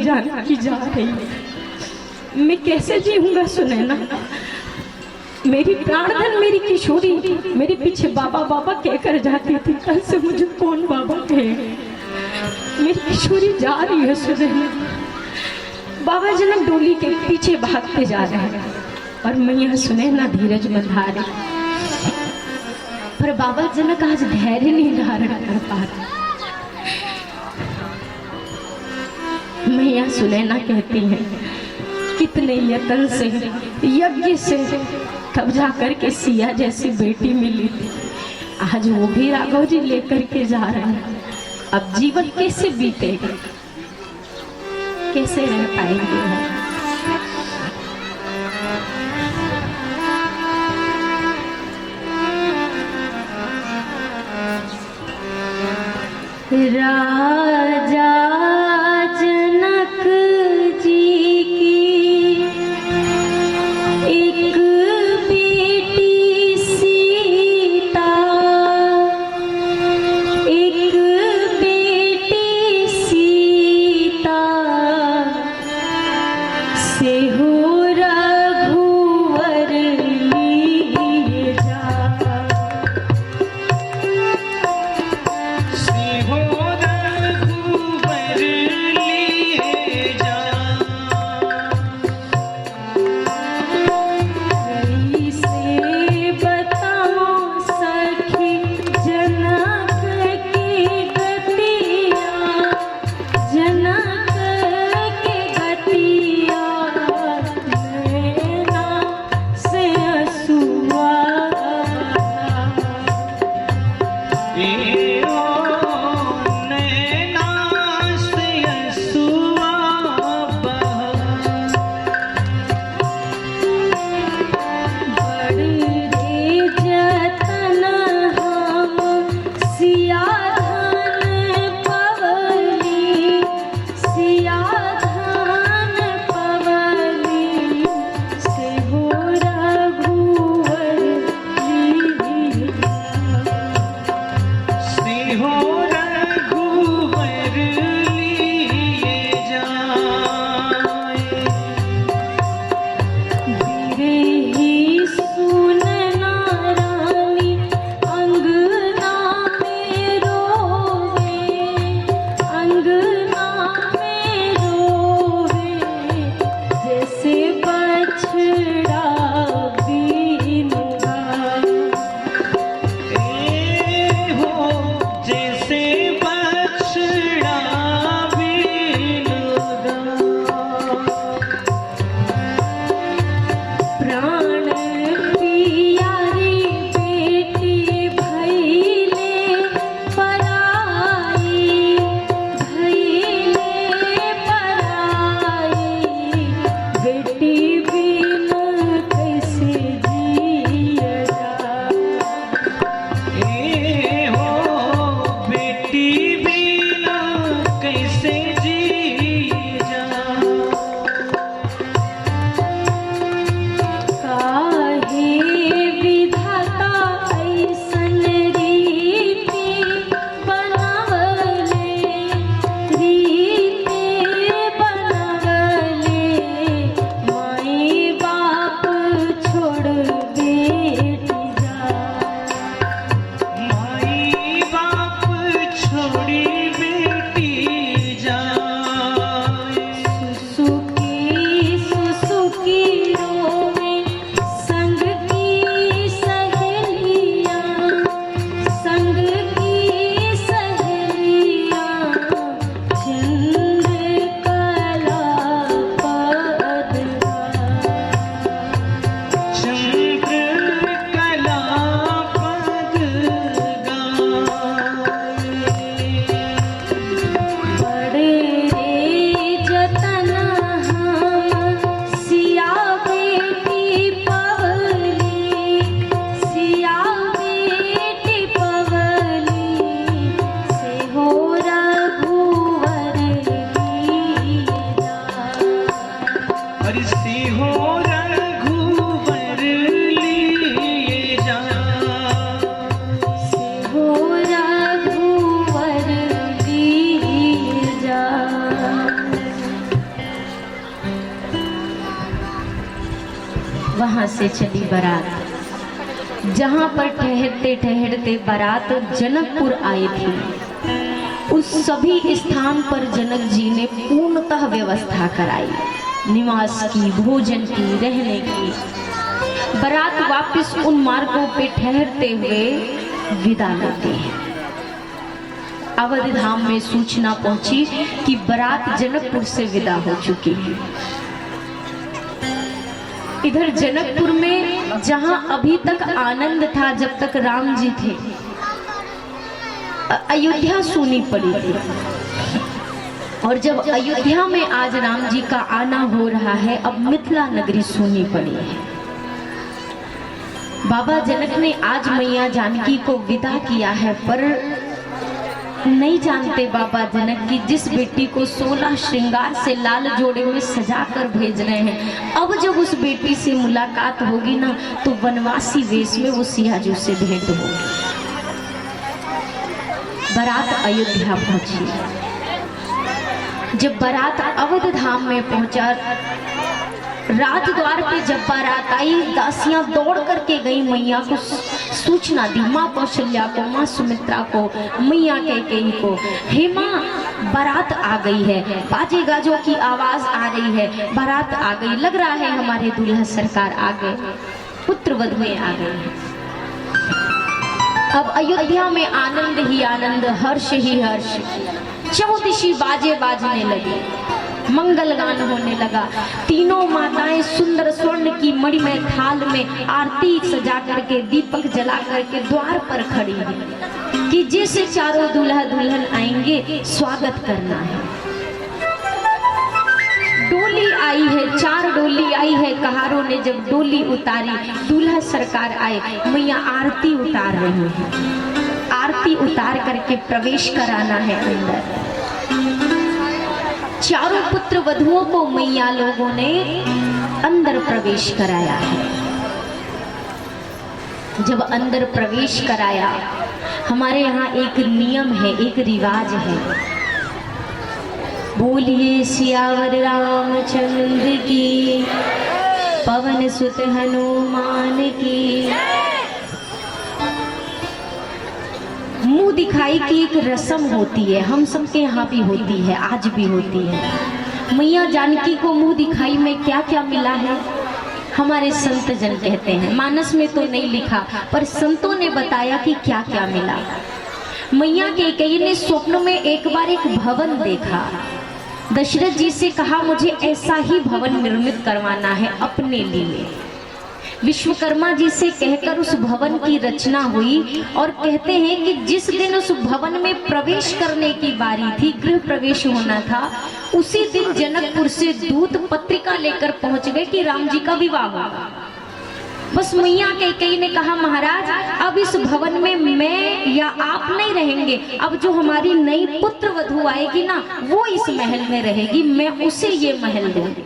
मेरी जान की जा रही है, मैं कैसे जीऊंगा सुनैना। मेरी प्राणधन मेरी किशोरी मेरे पीछे बाबा बाबा कहकर जाती थी, कल से मुझे कौन बाबा कहे। मेरी किशोरी जा रही है सुनैना। बाबा जनक डोली के पीछे भागते जा रहे हैं और मैं यहाँ सुनैना धीरज बंधा रही, पर बाबा जनक आज धैर्य नहीं धारण कर पा रहे। मैं यहाँ सुनैना कहती है, कितने यत्न से यज्ञ से कब्जा करके सिया जैसी बेटी मिली थी, आज वो भी राघव जी लेकर के जा रहे हैं। अब जीवन कैसे बीतेगा, कैसे रह पाएंगे हम। राजा जनक जी की एक बेटी सीता, एक बेटी सीता से हो रघुवर लिए जा। से हो वहां से चली बारात। जहां पर ठहरते ठहरते बारात जनकपुर आई थी, उस सभी स्थान पर जनक जी ने पूर्णतः व्यवस्था कराई, निवास की, भोजन की, रहने की। बारात वापस उन मार्गों पे ठहरते हुए विदा लेते हैं। अवध धाम में सूचना पहुंची कि बारात जनकपुर से विदा हो चुकी है। इधर जनकपुर में जहां अभी तक आनंद था जब तक राम जी थे, अयोध्या सूनी पड़ी थी। और जब अयोध्या में आज राम जी का आना हो रहा है, अब मिथिला नगरी सूनी पड़ी है। बाबा जनक ने आज मैया जानकी को विदा किया है, पर नहीं जानते बाबा जनक की जिस बेटी को 16 श्रृंगार से लाल जोड़े में सजा कर भेज रहे हैं, अब जब उस बेटी से मुलाकात होगी ना, तो वनवासी वेश में वो सियाजू से भेंट होगी। बारात अयोध्या पहुंची। जब बारात अवध धाम में पहुंचा, राजद्वार पे जब बारात आई, दासियां दौड़ करके गई, मैया को सूचना दी, माँ कौशल्या को, माँ सुमित्रा को, मैया कैकेयी को, हे माँ बारात आ गई है, बाजे गाजों की आवाज आ रही है, बारात आ गई, लग रहा है हमारे दूल्हा सरकार आ गए, पुत्र वधुएं आ गए हैं। अब अयोध्या में आनंद ही आनंद, हर्ष ही हर्ष, चौदिशी बाजे बाजने लगे, मंगल गान होने लगा। तीनों माताएं सुंदर स्वर्ण की मणिमय थाल में आरती सजा करके, दीपक जला करके द्वार पर खड़ी है कि जैसे चारों दूल्हा दुल्हन आएंगे स्वागत करना है। डोली आई है, 4 डोली आई है। कहारों ने जब डोली उतारी, दूल्हा सरकार आए, मैया आरती उतार रही है। आरती उतार करके प्रवेश कराना है अंदर। चारों पुत्र वधुओं को मैया लोगों ने अंदर प्रवेश कराया है। जब अंदर प्रवेश कराया, हमारे यहाँ एक नियम है, एक रिवाज है, बोलिए सियावर रामचंद्र की, पवन सुत हनुमान की। मुंह दिखाई की एक रस्म होती है, हम सबके यहाँ भी होती है, आज भी होती है। मैया जानकी को मुंह दिखाई में क्या क्या मिला है, हमारे संत जन कहते हैं, मानस में तो नहीं लिखा पर संतों ने बताया कि क्या क्या मिला। मैया कैकेयी ने स्वप्न में एक बार एक भवन देखा। दशरथ जी से कहा मुझे ऐसा ही भवन निर्मित करवाना है अपने लिए। विश्वकर्मा जी से कहकर उस भवन की रचना हुई और कहते हैं कि जिस दिन उस भवन में प्रवेश करने की बारी थी, गृह प्रवेश होना था, उसी दिन जनकपुर से दूत पत्रिका लेकर पहुंच गए कि राम जी का विवाह होगा। बस मैया कैकेयी ने कहा महाराज अब इस भवन में मैं या आप नहीं रहेंगे, अब जो हमारी नई पुत्र वधू आएगी ना वो इस महल में रहेगी, मैं उसे ये महल दूंगी।